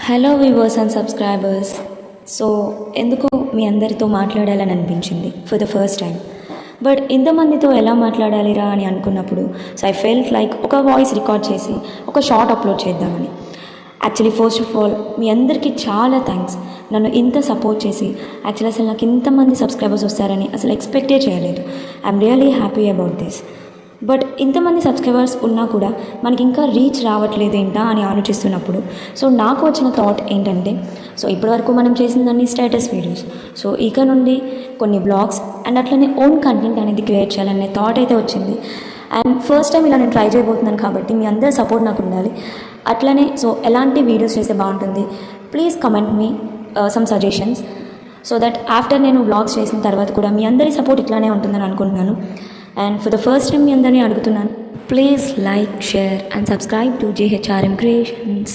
Hello viewers and subscribers. So ఎందుకో మీ అందరితో మాట్లాడాలని అనిపించింది for the first time. But ఇంతమందితో ఎలా మాట్లాడాలిరా అని అనుకున్నప్పుడు సో ఐ ఫెల్ట్ లైక్ ఒక వాయిస్ రికార్డ్ చేసి ఒక షార్ట్ అప్లోడ్ చేద్దామని. యాక్చువల్లీ ఫస్ట్ ఆఫ్ ఆల్ మీ అందరికీ చాలా థ్యాంక్స్. నన్ను ఇంత సపోర్ట్ చేసి యాక్చువల్లీ అసలు నాకు ఇంతమంది సబ్స్క్రైబర్స్ వస్తారని అసలు ఎక్స్పెక్టే చేయలేదు. I'm really happy about this. But ఇంతమంది సబ్స్క్రైబర్స్ ఉన్నా కూడా మనకి ఇంకా రీచ్ రావట్లేదు ఏంటా అని ఆలోచిస్తున్నప్పుడు సో నాకు వచ్చిన థాట్ ఏంటంటే, సో ఇప్పటివరకు మనం చేసిందన్నీ స్టేటస్ వీడియోస్, సో ఇక నుండి కొన్ని బ్లాగ్స్ అండ్ అట్లనే ఓన్ కంటెంట్ అనేది క్రియేట్ చేయాలనే థాట్ అయితే వచ్చింది. అండ్ ఫస్ట్ టైం ఇలా నేను ట్రై చేయబోతున్నాను కాబట్టి మీ అందరి సపోర్ట్ నాకు ఉండాలి. అట్లనే సో ఎలాంటి వీడియోస్ చేస్తే బాగుంటుంది, ప్లీజ్ కమెంట్ మీ some suggestions so that after నేను బ్లాగ్స్ చేసిన తర్వాత కూడా మీ అందరి సపోర్ట్ ఇట్లానే ఉంటుందని అనుకుంటున్నాను. And for the first time మీ అందరినీ అడుగుతున్నాను, please like, share and subscribe to JHRM Creations.